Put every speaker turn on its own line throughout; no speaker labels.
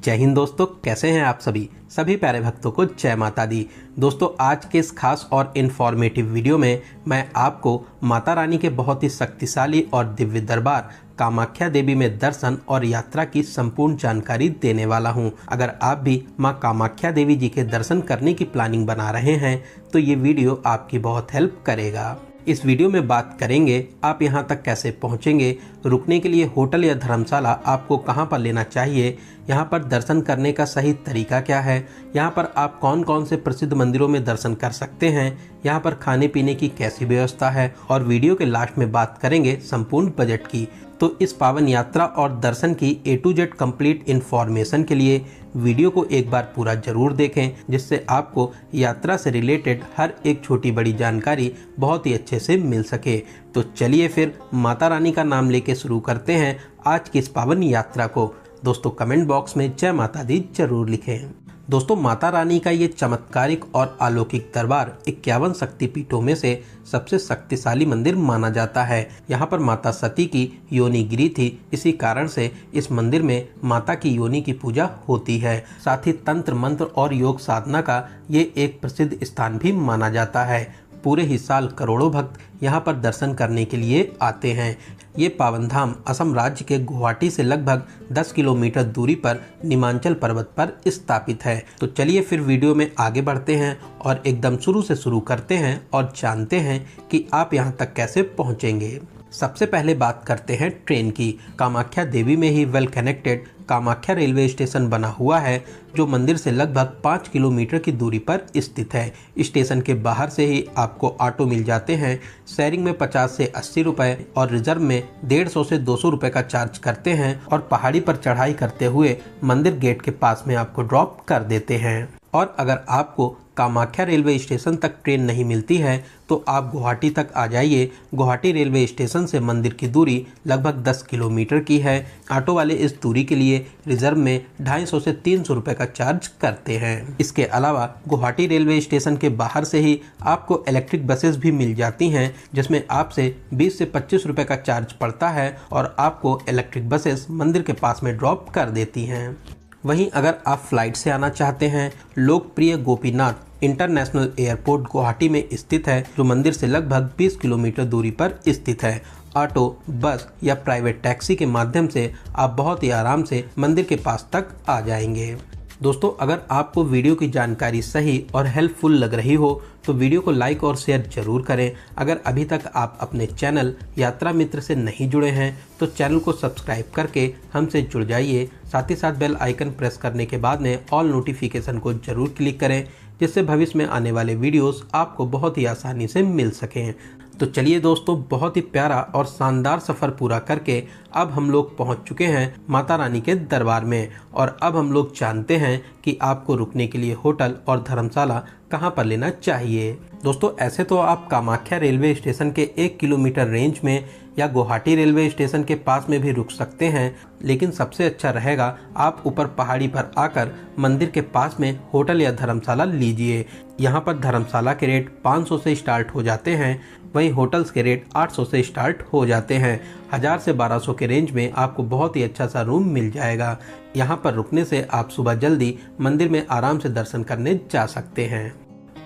जय हिंद दोस्तों, कैसे हैं आप सभी प्यारे भक्तों को जय माता दी। दोस्तों, आज के इस खास और इन्फॉर्मेटिव वीडियो में मैं आपको माता रानी के बहुत ही शक्तिशाली और दिव्य दरबार कामाख्या देवी में दर्शन और यात्रा की संपूर्ण जानकारी देने वाला हूं। अगर आप भी मां कामाख्या देवी जी के दर्शन करने की प्लानिंग बना रहे हैं तो ये वीडियो आपकी बहुत हेल्प करेगा। इस वीडियो में बात करेंगे आप यहाँ तक कैसे पहुँचेंगे, रुकने के लिए होटल या धर्मशाला आपको कहाँ पर लेना चाहिए, यहाँ पर दर्शन करने का सही तरीका क्या है, यहाँ पर आप कौन कौन से प्रसिद्ध मंदिरों में दर्शन कर सकते हैं, यहाँ पर खाने पीने की कैसी व्यवस्था है और वीडियो के लास्ट में बात करेंगे संपूर्ण बजट की। तो इस पावन यात्रा और दर्शन की A to Z complete information के लिए वीडियो को एक बार पूरा जरूर देखें, जिससे आपको यात्रा से रिलेटेड हर एक छोटी बड़ी जानकारी बहुत ही अच्छे से मिल सके। तो चलिए फिर माता रानी का नाम लेके शुरू करते हैं आज की इस पावन यात्रा को। दोस्तों, कमेंट बॉक्स में जय माता दी जरूर लिखें। दोस्तों, माता रानी का ये चमत्कारिक और अलौकिक दरबार 51 शक्तिपीठों में से सबसे शक्तिशाली मंदिर माना जाता है। यहाँ पर माता सती की योनि गिरी थी, इसी कारण से इस मंदिर में माता की योनि की पूजा होती है। साथ ही तंत्र मंत्र और योग साधना का ये एक प्रसिद्ध स्थान भी माना जाता है। पूरे ही साल करोड़ों भक्त यहाँ पर दर्शन करने के लिए आते हैं। ये पावन धाम असम राज्य के गुवाहाटी से लगभग 10 किलोमीटर दूरी पर निमांचल पर्वत पर स्थापित है। तो चलिए फिर वीडियो में आगे बढ़ते हैं और एकदम शुरू से शुरू करते हैं और जानते हैं कि आप यहाँ तक कैसे पहुँचेंगे। सबसे पहले बात करते हैं ट्रेन की। कामाख्या देवी में ही well connected Kamakhya railway station बना हुआ है, जो मंदिर से लगभग 5 किलोमीटर की दूरी पर स्थित है। स्टेशन के बाहर से ही आपको ऑटो मिल जाते हैं। शेयरिंग में 50 से 80 रुपए और रिजर्व में 150 से 200 रुपए का चार्ज करते हैं और पहाड़ी पर चढ़ाई करते हुए मंदिर गेट के पास में आपको ड्रॉप कर देते हैं। और अगर आपको कामाख्या रेलवे स्टेशन तक ट्रेन नहीं मिलती है तो आप गुवाहाटी तक आ जाइए। गुवाहाटी रेलवे स्टेशन से मंदिर की दूरी लगभग 10 किलोमीटर की है। ऑटो वाले इस दूरी के लिए रिजर्व में 250 से 300 रुपए का चार्ज करते हैं। इसके अलावा गुवाहाटी रेलवे स्टेशन के बाहर से ही आपको इलेक्ट्रिक बसेस भी मिल जाती हैं, जिसमें आपसे 20 से 25 रुपए का चार्ज पड़ता है और आपको इलेक्ट्रिक बसेस मंदिर के पास में ड्रॉप कर देती हैं। वहीं अगर आप फ्लाइट से आना चाहते हैं, लोकप्रिय गोपीनाथ इंटरनेशनल एयरपोर्ट गुवाहाटी में स्थित है, जो मंदिर से लगभग 20 किलोमीटर दूरी पर स्थित है। ऑटो, बस या प्राइवेट टैक्सी के माध्यम से आप बहुत ही आराम से मंदिर के पास तक आ जाएंगे। दोस्तों, अगर आपको वीडियो की जानकारी सही और हेल्पफुल लग रही हो तो वीडियो को लाइक और शेयर जरूर करें। अगर अभी तक आप अपने चैनल यात्रा मित्र से नहीं जुड़े हैं तो चैनल को सब्सक्राइब करके हमसे जुड़ जाइए। साथ ही साथ बेल आइकन प्रेस करने के बाद में ऑल नोटिफिकेशन को जरूर क्लिक करें, जिससे भविष्य में आने वाले वीडियोस आपको बहुत ही आसानी से मिल सकें। तो चलिए दोस्तों, बहुत ही प्यारा और शानदार सफ़र पूरा करके अब हम लोग पहुंच चुके हैं माता रानी के दरबार में और अब हम लोग जानते हैं कि आपको रुकने के लिए होटल और धर्मशाला कहां पर लेना चाहिए। दोस्तों, ऐसे तो आप कामाख्या रेलवे स्टेशन के 1 किलोमीटर रेंज में या गुवाहाटी रेलवे स्टेशन के पास में भी रुक सकते हैं, लेकिन सबसे अच्छा रहेगा आप ऊपर पहाड़ी पर आकर मंदिर के पास में होटल या धर्मशाला लीजिए। यहाँ पर धर्मशाला के रेट 500 से स्टार्ट हो जाते हैं, वहीं होटल्स के रेट 800 से स्टार्ट हो जाते हैं। 1000 से 1200 के रेंज में आपको बहुत ही अच्छा सा रूम मिल जाएगा। यहाँ पर रुकने से आप सुबह जल्दी मंदिर में आराम से दर्शन करने जा सकते हैं।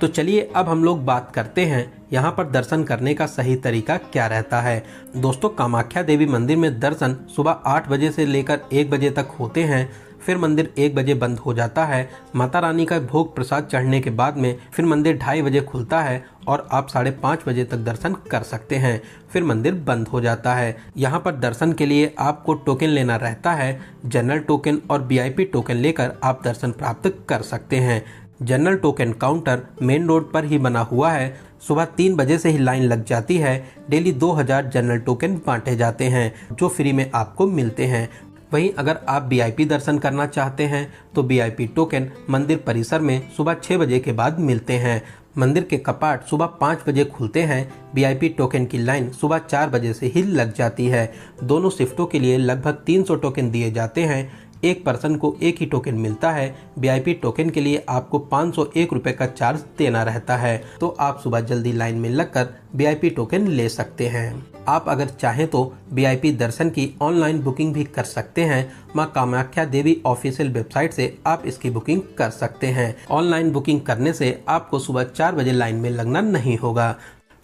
तो चलिए अब हम लोग बात करते हैं यहाँ पर दर्शन करने का सही तरीका क्या रहता है। दोस्तों, कामाख्या देवी मंदिर में दर्शन सुबह 8 बजे से लेकर 1 बजे तक होते हैं। फिर मंदिर 1 बजे बंद हो जाता है। माता रानी का भोग प्रसाद चढ़ने के बाद में फिर मंदिर 2:30 बजे खुलता है और आप 5:30 बजे तक दर्शन कर सकते हैं। फिर मंदिर बंद हो जाता है। यहाँ पर दर्शन के लिए आपको टोकन लेना रहता है। जनरल टोकन और VIP टोकन लेकर आप दर्शन प्राप्त कर सकते हैं। General token counter main road पर ही बना हुआ है। सुबह 3 बजे से ही लाइन लग जाती है। डेली 2000 जनरल टोकन बांटे जाते हैं, जो फ्री में आपको मिलते हैं। वहीं अगर आप VIP दर्शन करना चाहते हैं तो VIP टोकन मंदिर परिसर में सुबह 6 बजे के बाद मिलते हैं। मंदिर के कपाट सुबह 5 बजे खुलते हैं। VIP टोकन की लाइन सुबह 4 बजे से ही लग जाती है। दोनों शिफ्टों के लिए लगभग 300 टोकन दिए जाते हैं। एक पर्सन को एक ही टोकन मिलता है। VIP टोकन के लिए आपको 501 रुपये का चार्ज देना रहता है। तो आप सुबह जल्दी लाइन में लगकर VIP टोकन ले सकते हैं। आप अगर चाहें तो VIP दर्शन की ऑनलाइन बुकिंग भी कर सकते हैं। मां कामाख्या देवी ऑफिशियल वेबसाइट से आप इसकी बुकिंग कर सकते हैं। ऑनलाइन बुकिंग करने से आपको सुबह 4 बजे लाइन में लगना नहीं होगा।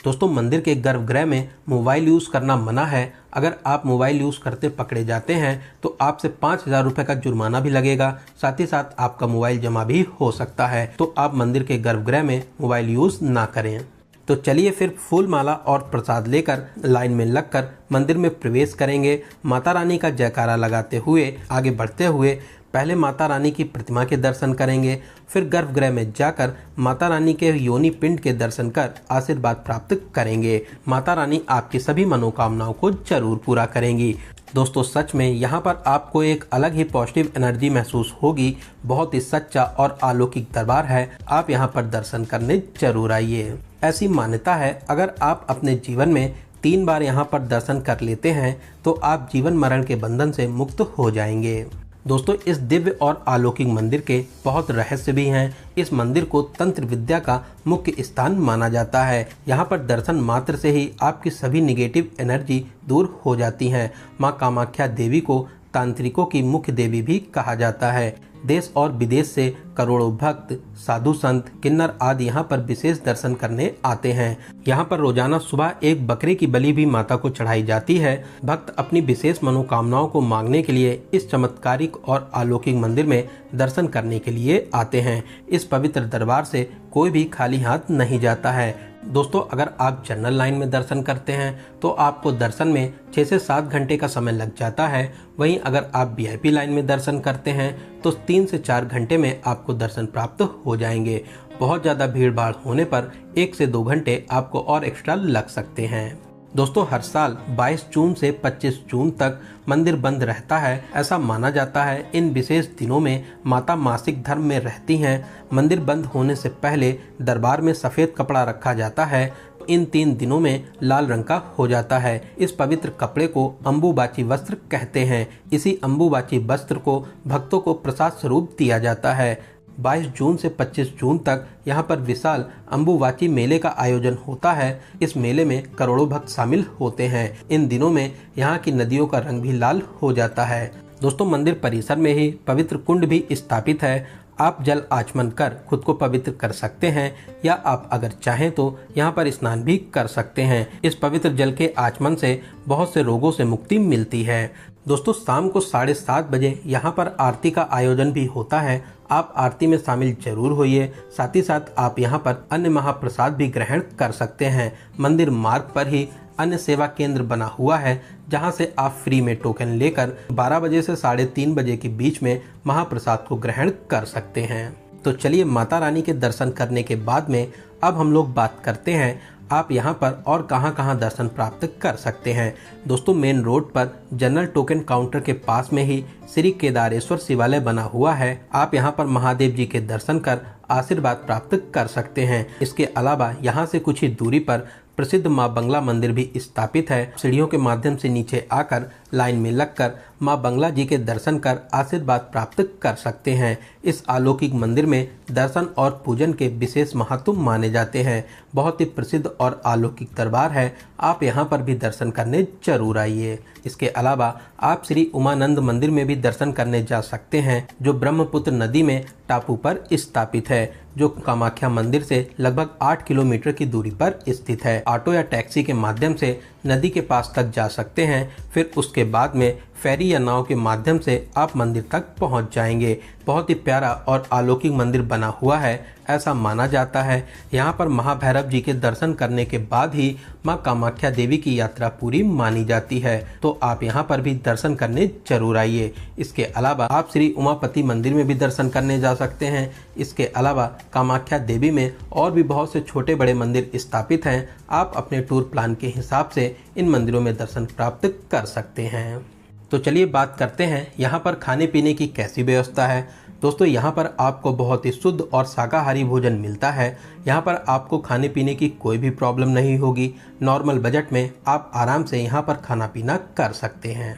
दोस्तों, मंदिर के गर्भगृह में मोबाइल यूज करना मना है। अगर आप मोबाइल यूज करते पकड़े जाते हैं तो आपसे 5,000 रुपये का जुर्माना भी लगेगा। साथ ही साथ आपका मोबाइल जमा भी हो सकता है। तो आप मंदिर के गर्भगृह में मोबाइल यूज ना करें। तो चलिए फिर फूल माला और प्रसाद लेकर लाइन में लगकर मंदिर में प्रवेश करेंगे। माता रानी का जयकारा लगाते हुए आगे बढ़ते हुए पहले माता रानी की प्रतिमा के दर्शन करेंगे। फिर गर्भगृह में जाकर माता रानी के योनि पिंड के दर्शन कर आशीर्वाद प्राप्त करेंगे। माता रानी आपकी सभी मनोकामनाओं को जरूर पूरा करेंगी। दोस्तों, सच में यहाँ पर आपको एक अलग ही पॉजिटिव एनर्जी महसूस होगी। बहुत ही सच्चा और अलौकिक दरबार है। आप यहाँ पर दर्शन करने जरूर आइए। ऐसी मान्यता है, अगर आप अपने जीवन में 3 बार यहाँ पर दर्शन कर लेते हैं तो आप जीवन मरण के बंधन से मुक्त हो जाएंगे। दोस्तों, इस दिव्य और अलौकिक मंदिर के बहुत रहस्य भी हैं। इस मंदिर को तंत्र विद्या का मुख्य स्थान माना जाता है। यहाँ पर दर्शन मात्र से ही आपकी सभी निगेटिव एनर्जी दूर हो जाती हैं। माँ कामाख्या देवी को तांत्रिकों की मुख्य देवी भी कहा जाता है। देश और विदेश से करोड़ों भक्त, साधु संत, किन्नर आदि यहाँ पर विशेष दर्शन करने आते हैं। यहाँ पर रोजाना सुबह एक बकरे की बलि भी माता को चढ़ाई जाती है। भक्त अपनी विशेष मनोकामनाओं को मांगने के लिए इस चमत्कारिक और अलौकिक मंदिर में दर्शन करने के लिए आते हैं। इस पवित्र दरबार से कोई भी खाली हाथ नहीं जाता है। दोस्तों, अगर आप जनरल लाइन में दर्शन करते हैं तो आपको दर्शन में 6 से 7 घंटे का समय लग जाता है। वहीं अगर आप VIP लाइन में दर्शन करते हैं तो 3 से 4 घंटे में आपको दर्शन प्राप्त हो जाएंगे। बहुत ज़्यादा भीड़ भाड़ होने पर 1 से 2 घंटे आपको और एक्स्ट्रा लग सकते हैं। दोस्तों, हर साल 22 जून से 25 जून तक मंदिर बंद रहता है। ऐसा माना जाता है इन विशेष दिनों में माता मासिक धर्म में रहती हैं। मंदिर बंद होने से पहले दरबार में सफ़ेद कपड़ा रखा जाता है। इन 3 दिनों में लाल रंग का हो जाता है। इस पवित्र कपड़े को अम्बुबाची वस्त्र कहते हैं। इसी अम्बुबाची वस्त्र को भक्तों को प्रसाद स्वरूप दिया जाता है। 22 जून से 25 जून तक यहाँ पर विशाल अम्बुबाची मेले का आयोजन होता है। इस मेले में करोड़ों भक्त शामिल होते हैं। इन दिनों में यहाँ की नदियों का रंग भी लाल हो जाता है। दोस्तों, मंदिर परिसर में ही पवित्र कुंड भी स्थापित है। आप जल आचमन कर खुद को पवित्र कर सकते हैं या आप अगर चाहें तो यहाँ पर स्नान भी कर सकते हैं। इस पवित्र जल के आचमन से बहुत से रोगों से मुक्ति मिलती है। दोस्तों, शाम को 7:30 बजे यहाँ पर आरती का आयोजन भी होता है। आप आरती में शामिल जरूर होइए। साथ ही साथ आप यहाँ पर अन्य महाप्रसाद भी ग्रहण कर सकते हैं। मंदिर मार्ग पर ही अन्य सेवा केंद्र बना हुआ है, जहां से आप फ्री में टोकन लेकर 12 बजे से 3:30 बजे के बीच में महाप्रसाद को ग्रहण कर सकते हैं। तो चलिए, माता रानी के दर्शन करने के बाद में अब हम लोग बात करते हैं आप यहाँ पर और कहाँ दर्शन प्राप्त कर सकते हैं। दोस्तों, मेन रोड पर जनरल टोकन काउंटर के पास में ही श्री केदारेश्वर शिवालय बना हुआ है। आप यहाँ पर महादेव जी के दर्शन कर आशीर्वाद प्राप्त कर सकते हैं। इसके अलावा यहाँ से कुछ ही दूरी पर प्रसिद्ध माँ बंगला मंदिर भी स्थापित है। सीढ़ियों के माध्यम से नीचे आकर लाइन में लगकर माँ बंगला जी के दर्शन कर आशीर्वाद प्राप्त कर सकते हैं। इस अलौकिक मंदिर में दर्शन और पूजन के विशेष महत्व माने जाते हैं। बहुत ही प्रसिद्ध और अलौकिक दरबार है। आप यहाँ पर भी दर्शन करने जरूर आइए। इसके अलावा आप श्री उमानंद मंदिर में भी दर्शन करने जा सकते हैं, जो ब्रह्मपुत्र नदी में टापू पर स्थापित है, जो कामाख्या मंदिर से लगभग 8 किलोमीटर की दूरी पर स्थित है। ऑटो या टैक्सी के माध्यम से नदी के पास तक जा सकते हैं। फिर उसके बाद में फेरी या नाव के माध्यम से आप मंदिर तक पहुंच जाएंगे। बहुत ही प्यारा और अलौकिक मंदिर बना हुआ है। ऐसा माना जाता है यहाँ पर महाभैरव जी के दर्शन करने के बाद ही माँ कामाख्या देवी की यात्रा पूरी मानी जाती है। तो आप यहाँ पर भी दर्शन करने जरूर आइए। इसके अलावा आप श्री उमापति मंदिर में भी दर्शन करने जा सकते हैं। इसके अलावा कामाख्या देवी में और भी बहुत से छोटे बड़े मंदिर स्थापित हैं। आप अपने टूर प्लान के हिसाब से इन मंदिरों में दर्शन प्राप्त कर सकते हैं। तो चलिए बात करते हैं यहाँ पर खाने पीने की कैसी व्यवस्था है। दोस्तों, यहाँ पर आपको बहुत ही शुद्ध और शाकाहारी भोजन मिलता है। यहाँ पर आपको खाने पीने की कोई भी प्रॉब्लम नहीं होगी। नॉर्मल बजट में आप आराम से यहाँ पर खाना पीना कर सकते हैं।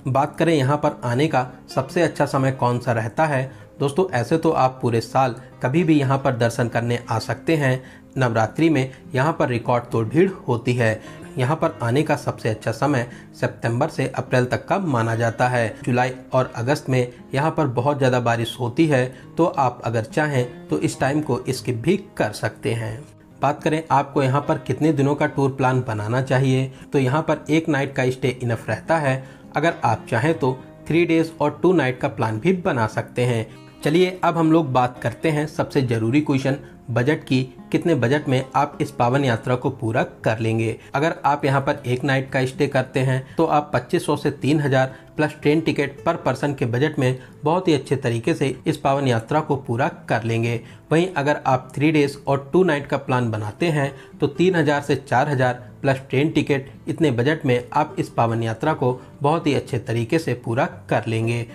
बात करें यहाँ पर आने का सबसे अच्छा समय कौन सा रहता है, दोस्तों ऐसे तो आप पूरे साल कभी भी यहाँ पर दर्शन करने आ सकते हैं। नवरात्रि में यहाँ पर रिकॉर्ड तोड़ भीड़ होती है। यहाँ पर आने का सबसे अच्छा समय सितंबर से अप्रैल तक का माना जाता है। जुलाई और अगस्त में यहाँ पर बहुत ज़्यादा बारिश होती है, तो आप अगर चाहें तो इस टाइम को स्किप भी कर सकते हैं। बात करें आपको यहाँ पर कितने दिनों का टूर प्लान बनाना चाहिए, तो यहाँ पर एक नाइट का स्टे इनफ रहता है। अगर आप चाहें तो 3 डेज और 2 नाइट का प्लान भी बना सकते हैं। चलिए अब हम लोग बात करते हैं सबसे ज़रूरी क्वेश्चन बजट की। कितने बजट में आप इस पावन यात्रा को पूरा कर लेंगे। अगर आप यहाँ पर एक नाइट का स्टे करते हैं तो आप 2500 से 3000 प्लस ट्रेन टिकट पर पर्सन के बजट में बहुत ही अच्छे तरीके से इस पावन यात्रा को पूरा कर लेंगे। वहीं अगर आप 3 डेज और 2 नाइट का प्लान बनाते हैं तो 3000 से 4000 प्लस ट्रेन टिकट, इतने बजट में आप इस पावन यात्रा को बहुत ही अच्छे तरीके से पूरा कर लेंगे।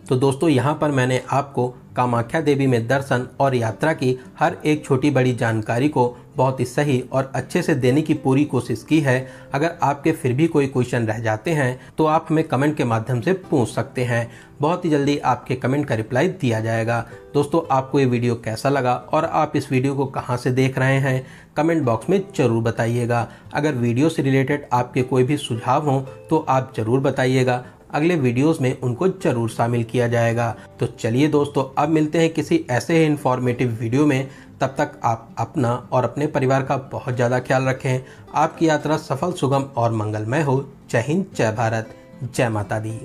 तो दोस्तों यहाँ पर मैंने आपको कामाख्या देवी में दर्शन और यात्रा की हर एक छोटी बड़ी जानकारी को बहुत ही सही और अच्छे से देने की पूरी कोशिश की है। अगर आपके फिर भी कोई क्वेश्चन रह जाते हैं तो आप हमें कमेंट के माध्यम से पूछ सकते हैं। बहुत ही जल्दी आपके कमेंट का रिप्लाई दिया जाएगा। दोस्तों आपको ये वीडियो कैसा लगा और आप इस वीडियो को कहाँ से देख रहे हैं, कमेंट बॉक्स में ज़रूर बताइएगा। अगर वीडियो से रिलेटेड आपके कोई भी सुझाव हों तो आप ज़रूर बताइएगा, अगले वीडियोस में उनको जरूर शामिल किया जाएगा। तो चलिए दोस्तों अब मिलते हैं किसी ऐसे ही इंफॉर्मेटिव वीडियो में। तब तक आप अपना और अपने परिवार का बहुत ज़्यादा ख्याल रखें। आपकी यात्रा सफल, सुगम और मंगलमय हो। जय हिंद, जय भारत, जय माता दी।